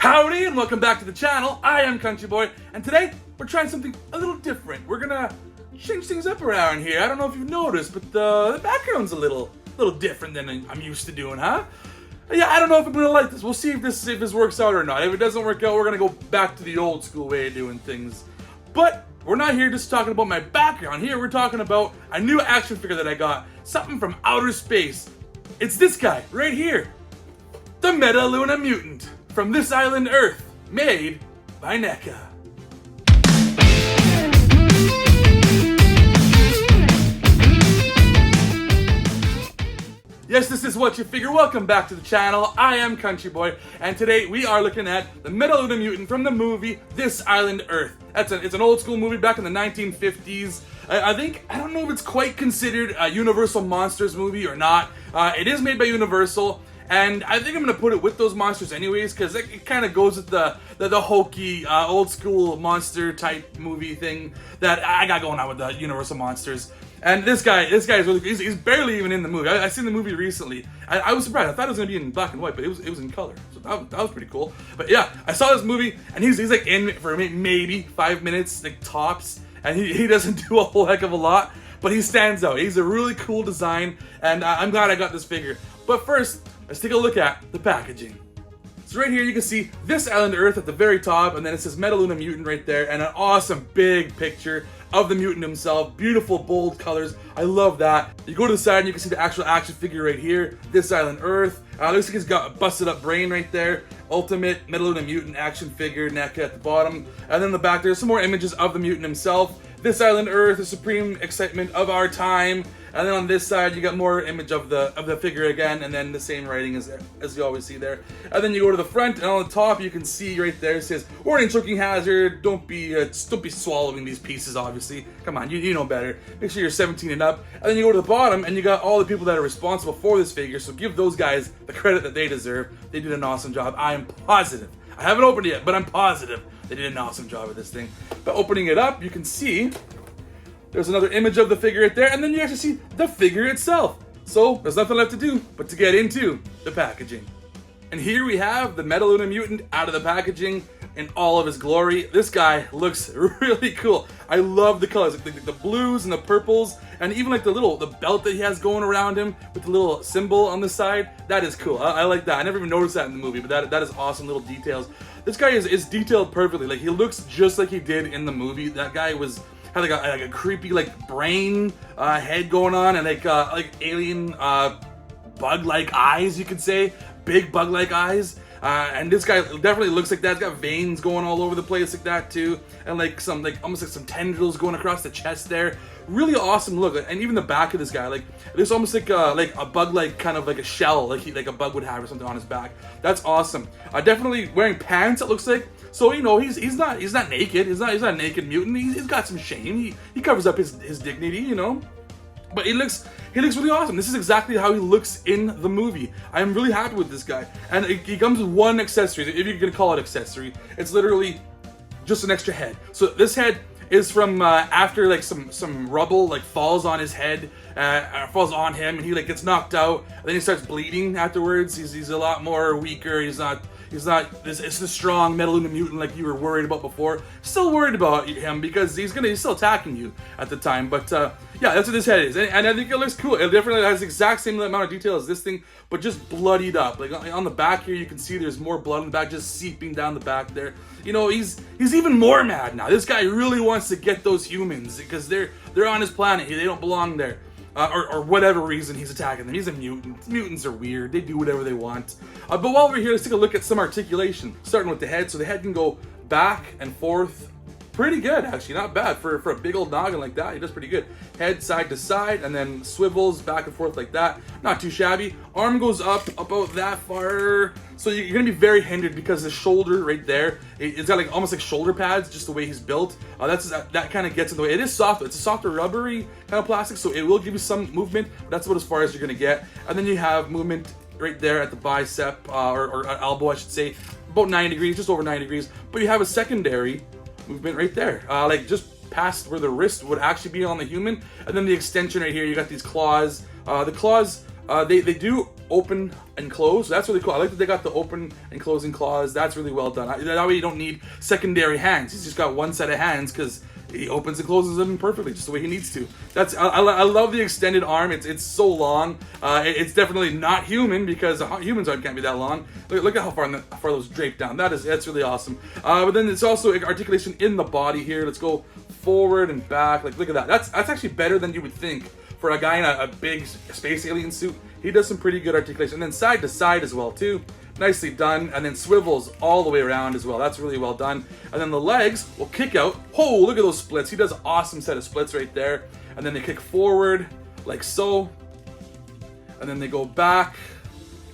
Howdy and welcome back to the channel. I am Country Boy, and today we're trying something a little different. We're gonna change things up around here. I don't know if you've noticed, but the background's a little different than I'm used to doing, huh? Yeah, I don't know if I'm gonna like this. We'll see if this works out or not. If it doesn't work out, we're gonna go back to the old school way of doing things. But we're not here just talking about my background. Here we're talking about a new action figure that I got. Something from outer space. It's this guy right here. The Metaluna Mutant from this island Earth, made by NECA. Yes, this is Whatcha Figure. Welcome back to the channel. I am Country Boy, and today we are looking at the Metaluna Mutant from the movie This Island Earth. It's an old school movie back in the 1950s. I don't know if it's quite considered a Universal Monsters movie or not. It is made by Universal. And I think I'm going to put it with those monsters anyways, because it kind of goes with the hokey, old school monster type movie thing that I got going on with the Universal Monsters. And this guy is really, he's barely even in the movie. I seen the movie recently. I was surprised. I thought it was going to be in black and white, but it was in color. So that was pretty cool. But yeah, I saw this movie, and he's like in it for maybe 5 minutes, like tops. And he doesn't do a whole heck of a lot, but he stands out. He's a really cool design, and I'm glad I got this figure. But first, let's take a look at the packaging. So right here you can see This Island Earth at the very top, and then it says Metaluna Mutant right there, and an awesome big picture of the mutant himself. Beautiful bold colors. I love that. You go to the side and you can see the actual action figure right here. This Island Earth. Looks like he's got a busted up brain right there. Ultimate Metaluna Mutant action figure, NECA at the bottom. And then in the back there's some more images of the mutant himself. This Island Earth, the supreme excitement of our time. And then on this side, you got more image of the figure again, and then the same writing as you always see there. And then you go to the front, and on the top, you can see right there it says, "Warning, choking hazard. Don't be swallowing these pieces. Obviously, come on, you know better. Make sure you're 17 and up." And then you go to the bottom, and you got all the people that are responsible for this figure. So give those guys the credit that they deserve. They did an awesome job. I am positive. I haven't opened it yet, but I'm positive they did an awesome job with this thing. But opening it up, you can see there's another image of the figure right there, and then you actually see the figure itself. So there's nothing left to do but to get into the packaging. And here we have the Metaluna Mutant out of the packaging in all of his glory. This guy looks really cool. I love the colors, like the blues and the purples, and even like the belt that he has going around him with the little symbol on the side. That is cool. I like that. I never even noticed that in the movie, but that is awesome little details. This guy is detailed perfectly. Like, he looks just like he did in the movie. That guy had like a creepy like brain head going on, and like alien bug-like eyes, you could say, big bug-like eyes. And this guy definitely looks like that. He's got veins going all over the place like that too, and almost like some tendrils going across the chest there. Really awesome look. And even the back of this guy, like there's almost like a bug-like kind of like a shell, like a bug would have or something on his back. That's awesome. Definitely wearing pants, it looks like. So, you know, he's not naked. He's not a naked mutant. He's got some shame. He covers up his dignity, you know. But he looks really awesome. This is exactly how he looks in the movie. I am really happy with this guy. And he comes with one accessory, if you're gonna call it accessory. It's literally just an extra head. So this head is from after like some rubble like falls on his head, falls on him, and he like gets knocked out, and then he starts bleeding afterwards. He's a lot more weaker. It's the strong Metaluna Mutant like you were worried about before. Still worried about him because he's still attacking you at the time. But yeah, that's what this head is, and I think it looks cool. It definitely has the exact same amount of detail as this thing, but just bloodied up. Like on the back here, you can see there's more blood on the back, just seeping down the back there. You know, he's even more mad now. This guy really wants to get those humans because they're on his planet. They don't belong there. Or whatever reason he's attacking them. He's a mutant. Mutants are weird. They do whatever they want. But while we're here, let's take a look at some articulation. Starting with the head. So the head can go back and forth. Pretty good, actually. Not bad for a big old noggin like that. He does pretty good. Head side to side, and then swivels back and forth like that. Not too shabby. Arm goes up about that far. So you're gonna be very hindered because the shoulder right there, it's got like almost like shoulder pads, just the way he's built. That kind of gets in the way. It is soft. It's a softer rubbery kind of plastic, so it will give you some movement. But that's about as far as you're gonna get. And then you have movement right there at the bicep or elbow, I should say, about 90 degrees, just over 90 degrees. But you have a secondary movement right there, like just past where the wrist would actually be on the human, and then the extension right here. You got these claws. The claws, they do open and close. That's really cool. I like that they got the open and closing claws. That's really well done. That way you don't need secondary hands. He's just got one set of hands because he opens and closes them perfectly, just the way he needs to. I love the extended arm. It's so long. It's definitely not human because a human's arm can't be that long. Look at how far those drape down. That's really awesome. But then it's also articulation in the body here. Let's go forward and back. Like, look at that. That's actually better than you would think for a guy in a big space alien suit. He does some pretty good articulation. And then side to side as well too. Nicely done. And then swivels all the way around as well. That's really well done. And then the legs will kick out. Oh, look at those splits. He does an awesome set of splits right there. And then they kick forward like so. And then they go back.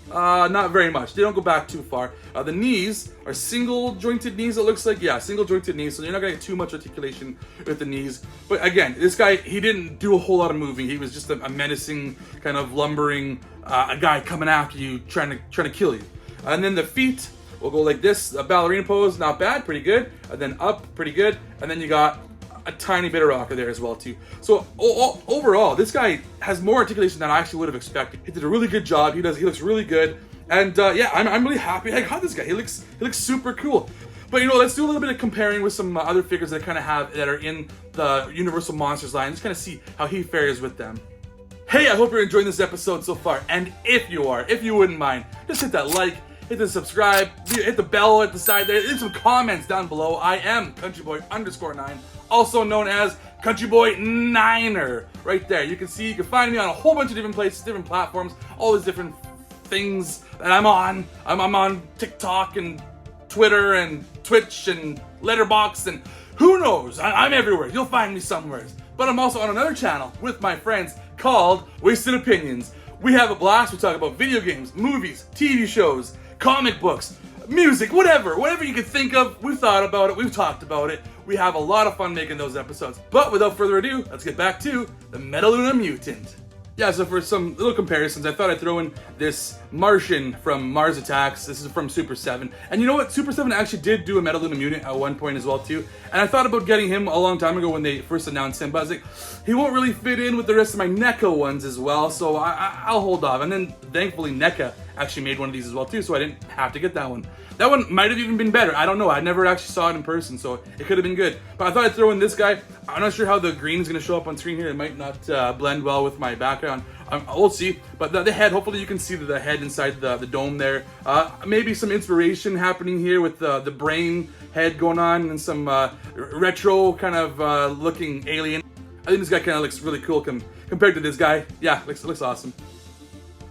Not very much. They don't go back too far. The knees are single jointed knees, it looks like. Yeah, single jointed knees, so you're not gonna get too much articulation with the knees. But again, this guy, he didn't do a whole lot of moving. He was just a menacing, kind of lumbering a guy coming after you, trying to kill you. And then the feet will go like this. A ballerina pose, not bad, pretty good. And then up, pretty good. And then you got a tiny bit of rocker there as well too. So overall, this guy has more articulation than I actually would have expected. He did a really good job. He looks really good. And yeah, I'm really happy I got this guy. He looks super cool. But let's do a little bit of comparing with some other figures that that are in the Universal Monsters line. Just kind of see how he fares with them. Hey, I hope you're enjoying this episode so far. And if you are, if you wouldn't mind, just hit that like, hit the subscribe, hit the bell at the side there, leave some comments down below. I am CountryBoy_9, also known as CountryBoyNiner, right there. You can find me on a whole bunch of different places, different platforms, all these different things that I'm on. I'm on TikTok and Twitter and Twitch and Letterboxd and who knows? I'm everywhere. You'll find me somewhere. But I'm also on another channel with my friends called Wasted Opinions. We have a blast. We talk about video games, movies, TV shows, comic books, music, whatever you can think of. We've thought about it. We've talked about it. We have a lot of fun making those episodes. But without further ado, let's get back to the Metaluna Mutant. Yeah, so for some little comparisons, I thought I'd throw in this Martian from Mars Attacks. This is from Super 7. And you know what? Super 7 actually did do a Metaluna Mutant at one point as well, too. And I thought about getting him a long time ago when they first announced him. But I was like, he won't really fit in with the rest of my NECA ones as well. So I'll hold off. And then, thankfully, NECA actually made one of these as well, too. So I didn't have to get that one. That one might have even been better. I don't know. I never actually saw it in person, so it could have been good. But I thought I'd throw in this guy. I'm not sure how the green is going to show up on screen here. It might not blend well with my background. We'll see. But the head, hopefully you can see the head inside the dome there. Maybe some inspiration happening here with the brain head going on and some retro kind of looking alien. I think this guy kind of looks really cool compared to this guy. Yeah, looks awesome.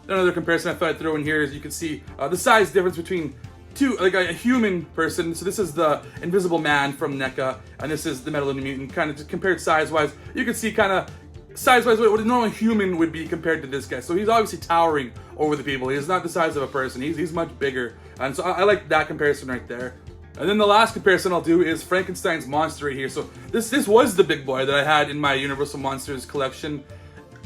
Another comparison I thought I'd throw in here is you can see the size difference between a human person. So this is the Invisible Man from NECA, and this is the Metaluna Mutant. Kind of just compared size-wise, you can see kind of size-wise what a normal human would be compared to this guy. So he's obviously towering over the people. He's not the size of a person. He's much bigger, and so I like that comparison right there. And then the last comparison I'll do is Frankenstein's monster right here. So this was the big boy that I had in my Universal Monsters collection.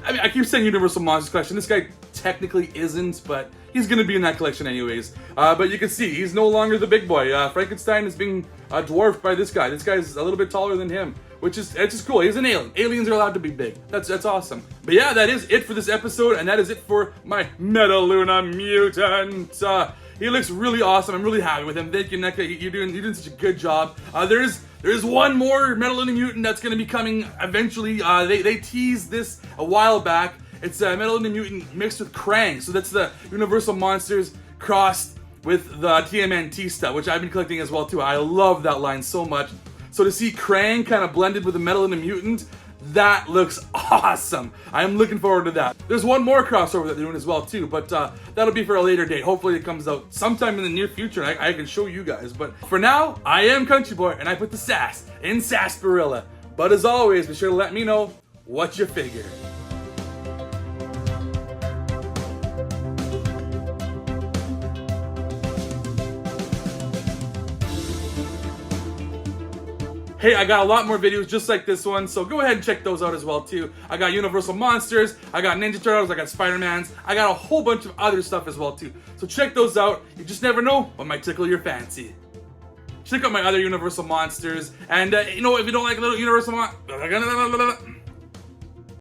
I mean, I keep saying Universal Monsters collection. This guy technically isn't, but he's going to be in that collection anyways. But you can see, he's no longer the big boy. Frankenstein is being dwarfed by this guy. This guy's a little bit taller than him, which is just cool. He's an alien. Aliens are allowed to be big. That's awesome. But yeah, that is it for this episode, and that is it for my Metaluna Mutant. He looks really awesome. I'm really happy with him. Thank you, NECA. You're doing such a good job. There is one more Metaluna Mutant that's going to be coming eventually. They teased this a while back. It's Metaluna Mutant mixed with Krang. So that's the Universal Monsters crossed with the TMNT stuff, which I've been collecting as well too. I love that line so much. So to see Krang kind of blended with the Metaluna Mutant, that looks awesome. I am looking forward to that. There's one more crossover that they're doing as well too, but that'll be for a later date. Hopefully it comes out sometime in the near future and I can show you guys. But for now, I am Country Boy and I put the sass in Sarsaparilla. But as always, be sure to let me know what you figure. Hey, I got a lot more videos just like this one, so go ahead and check those out as well too. I got Universal Monsters, I got Ninja Turtles, I got Spider-Mans, I got a whole bunch of other stuff as well too. So check those out. You just never know what might tickle your fancy. Check out my other Universal Monsters, and if you don't like little Universal